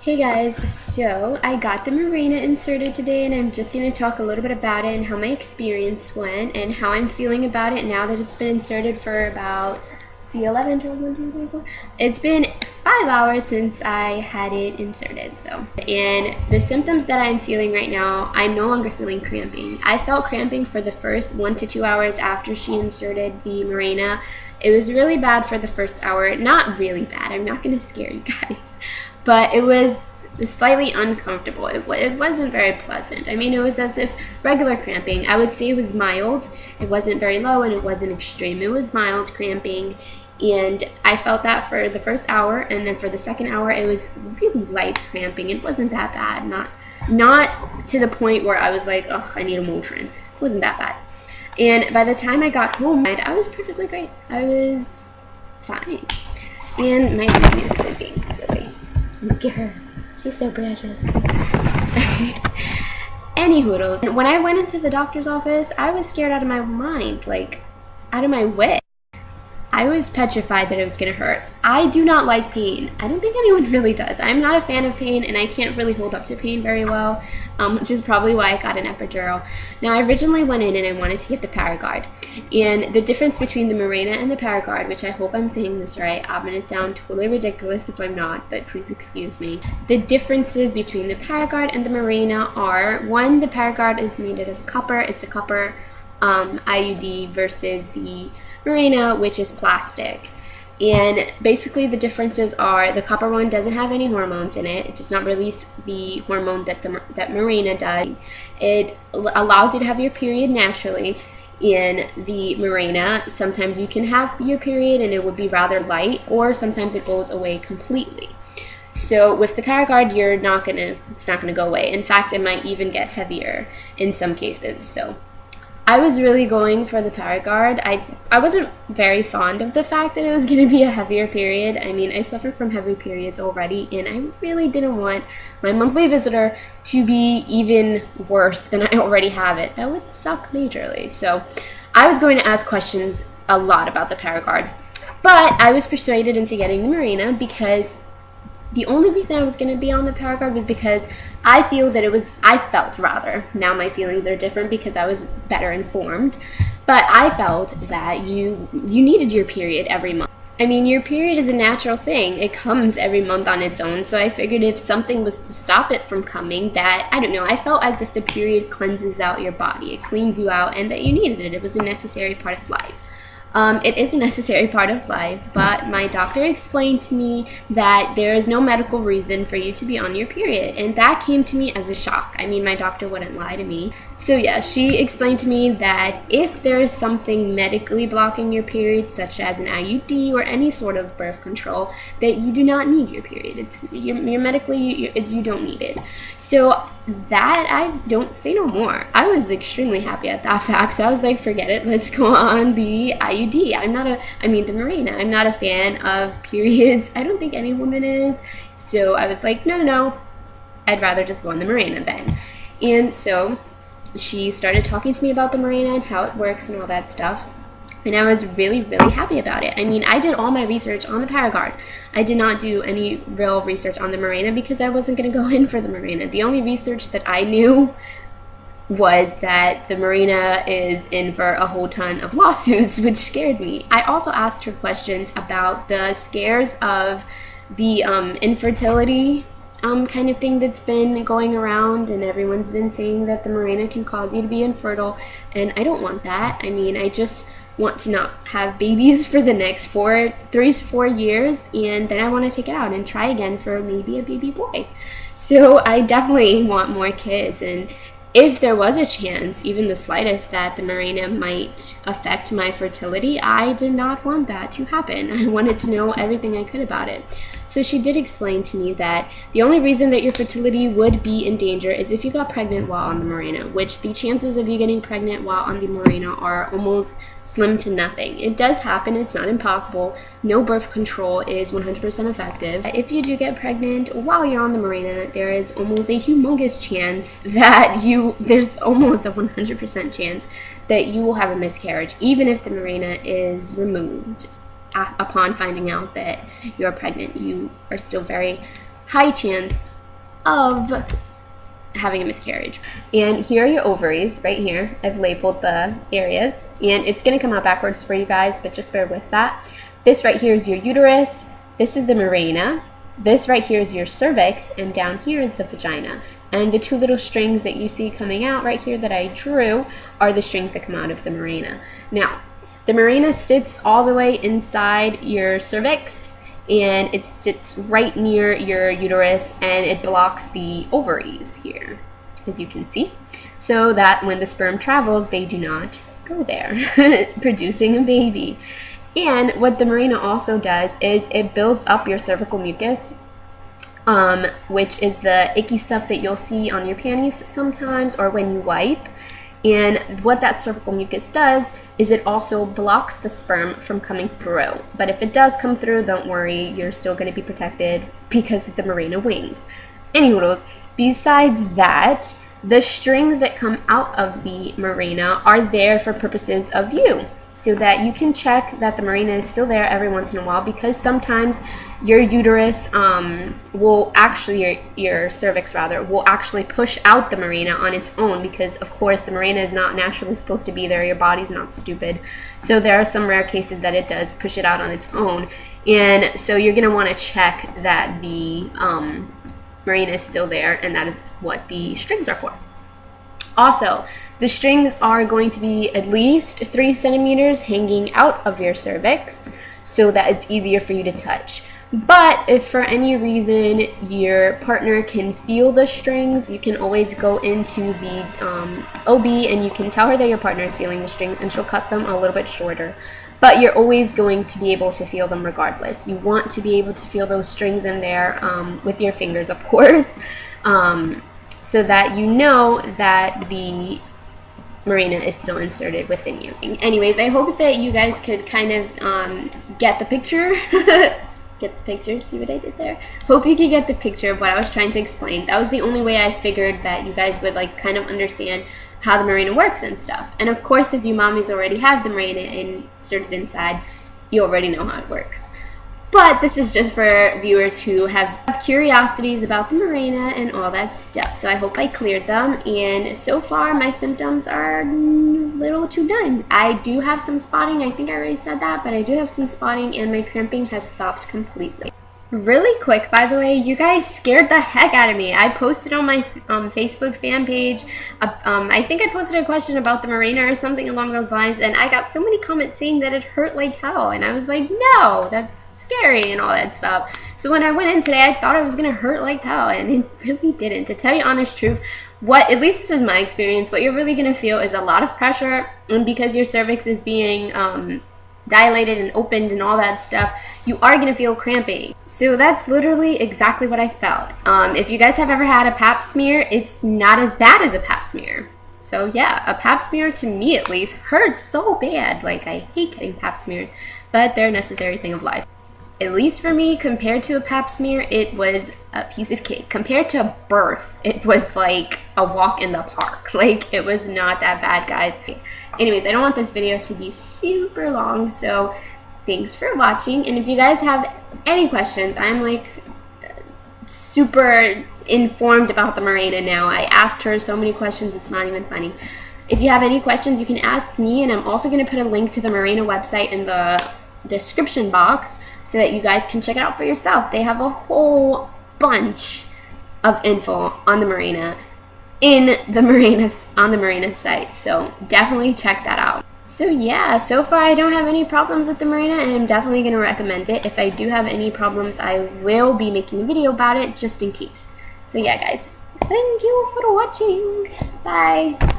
Hey guys, so I got the Mirena inserted today and I'm just going to talk a little bit about it and how my experience went and how I'm feeling about it now that it's been inserted for about, 11, 12, 1, 2, 3, 4. It's been 5 hours since I had it inserted, and the symptoms that I'm feeling right now, I'm no longer feeling cramping. I felt cramping for the first 1 to 2 hours after she inserted the Mirena. It was really bad for the first hour. Not really bad, I'm not going to scare you guys. But it was slightly uncomfortable. It wasn't very pleasant. I mean, it was as if regular cramping. I would say it was mild. It wasn't very low and it wasn't extreme. It was mild cramping. And I felt that for the first hour. And then for the second hour, it was really light cramping. It wasn't that bad. Not to the point where I was like, oh, I need a Motrin. It wasn't that bad. And by the time I got home, I was perfectly great. I was fine. And my baby is sleeping, really. Look at her. She's so precious. Any hoodles. When I went into the doctor's office, I was scared out of my mind, like out of my wit. I was petrified that it was going to hurt. I do not like pain. I don't think anyone really does. I'm not a fan of pain, and I can't really hold up to pain very well, which is probably why I got an epidural. Now, I originally went in and I wanted to get the Paragard. And the difference between the Mirena and the Paragard, which I hope I'm saying this right, I'm going to sound totally ridiculous if I'm not, but please excuse me. The differences between the Paragard and the Mirena are, one, the Paragard is made out of copper. It's a copper IUD versus the Mirena, which is plastic. And basically the differences are the copper one doesn't have any hormones in it. It does not release the hormone that Mirena does. It allows you to have your period naturally. In the Mirena, sometimes you can have your period and it would be rather light, or sometimes it goes away completely. So with the Paragard, it's not gonna go away. In fact, it might even get heavier in some cases. So I was really going for the Paragard. I wasn't very fond of the fact that it was going to be a heavier period. I mean, I suffer from heavy periods already, and I really didn't want my monthly visitor to be even worse than I already have it. That would suck majorly. So I was going to ask questions a lot about the Paragard. But I was persuaded into getting the Mirena because the only reason I was going to be on the Paragard was because I felt rather, now my feelings are different because I was better informed, but I felt that you needed your period every month. I mean, your period is a natural thing. It comes every month on its own, so I figured if something was to stop it from coming, that, I don't know, I felt as if the period cleanses out your body. It cleans you out, and that you needed it. It was a necessary part of life. It is a necessary part of life, but my doctor explained to me that there is no medical reason for you to be on your period, and that came to me as a shock. I mean, my doctor wouldn't lie to me. So yeah, she explained to me that if there is something medically blocking your period, such as an IUD or any sort of birth control, that you do not need your period. You're medically, you don't need it. So that, I don't say no more. I was extremely happy at that fact, so I was like, forget it, let's go on the IUD. The Mirena. I'm not a fan of periods. I don't think any woman is. So I was like, no, I'd rather just go on the Mirena then. And so she started talking to me about the Mirena and how it works and all that stuff. And I was really, really happy about it. I mean, I did all my research on the Paragard. I did not do any real research on the Mirena because I wasn't going to go in for the Mirena. The only research that I knew was that the Mirena is in for a whole ton of lawsuits, which scared me. I also asked her questions about the scares of the infertility kind of thing that's been going around, and everyone's been saying that the Mirena can cause you to be infertile, and I don't want that. I mean, I just want to not have babies for the next 3 to 4 years, and then I want to take it out and try again for maybe a baby boy. So I definitely want more kids, and if there was a chance, even the slightest, that the Mirena might affect my fertility, I did not want that to happen. I wanted to know everything I could about it. So she did explain to me that the only reason that your fertility would be in danger is if you got pregnant while on the Mirena, which the chances of you getting pregnant while on the Mirena are almost slim to nothing. It does happen, it's not impossible. No birth control is 100% effective. If you do get pregnant while you're on the Mirena, there is almost a humongous chance that there's almost a 100% chance that you will have a miscarriage, even if the Mirena is removed. Upon finding out that you're pregnant, you are still very high chance of having a miscarriage. And here are your ovaries right here. I've labeled the areas, and it's going to come out backwards for you guys, but just bear with that. This right here is your uterus. This is the Mirena. This right here is your cervix, and down here is the vagina. And the two little strings that you see coming out right here that I drew are the strings that come out of the Mirena. Now, the Mirena sits all the way inside your cervix, and it sits right near your uterus, and it blocks the ovaries here, as you can see, so that when the sperm travels, they do not go there, producing a baby. And what the Mirena also does is it builds up your cervical mucus, which is the icky stuff that you'll see on your panties sometimes or when you wipe. And what that cervical mucus does is it also blocks the sperm from coming through. But if it does come through, don't worry, you're still going to be protected because of the Mirena wings. Anyways, besides that, the strings that come out of the Mirena are there for purposes of you, so that you can check that the Mirena is still there every once in a while, because sometimes your uterus will actually, your cervix rather, will actually push out the Mirena on its own, because of course the Mirena is not naturally supposed to be there. Your body's not stupid. So there are some rare cases that it does push it out on its own. And so you're going to want to check that the Mirena is still there, and that is what the strings are for. Also, the strings are going to be at least 3 centimeters hanging out of your cervix so that it's easier for you to touch. But if for any reason your partner can feel the strings, you can always go into the OB and you can tell her that your partner is feeling the strings, and she'll cut them a little bit shorter. But you're always going to be able to feel them regardless. You want to be able to feel those strings in there with your fingers, of course, so that you know that the Mirena is still inserted within you. Anyways, I hope that you guys could kind of get the picture. Get the picture, see what I did there? Hope you can get the picture of what I was trying to explain. That was the only way I figured that you guys would like kind of understand how the Mirena works and stuff. And of course, if you mommies already have the Mirena inserted inside, you already know how it works. But this is just for viewers who have curiosities about the Mirena and all that stuff. So I hope I cleared them. And so far, my symptoms are little to none. I do have some spotting. I think I already said that, but I do have some spotting, and my cramping has stopped completely. Really quick, by the way, you guys scared the heck out of me. I posted on my Facebook fan page, I think I posted a question about the Mirena or something along those lines, and I got so many comments saying that it hurt like hell, and I was like, no, that's scary and all that stuff. So when I went in today, I thought it was going to hurt like hell, and it really didn't. To tell you honest truth, at least this is my experience, what you're really going to feel is a lot of pressure, and because your cervix is being dilated and opened and all that stuff, you are going to feel cramping. So that's literally exactly what I felt. If you guys have ever had a pap smear, it's not as bad as a pap smear. So yeah, a pap smear, to me at least, hurts so bad. Like, I hate getting pap smears, but they're a necessary thing of life. At least for me, compared to a pap smear, it was a piece of cake. Compared to birth, it was like a walk in the park. Like, it was not that bad, guys. Anyways, I don't want this video to be super long, so thanks for watching. And if you guys have any questions, I'm like super informed about the Mirena now. I asked her so many questions, it's not even funny. If you have any questions, you can ask me, and I'm also going to put a link to the Mirena website in the description box, so that you guys can check it out for yourself. They have a whole bunch of info on the Mirena on the Mirena site. So definitely check that out. So yeah, so far I don't have any problems with the Mirena, and I'm definitely going to recommend it. If I do have any problems, I will be making a video about it just in case. So yeah, guys, thank you for watching. Bye.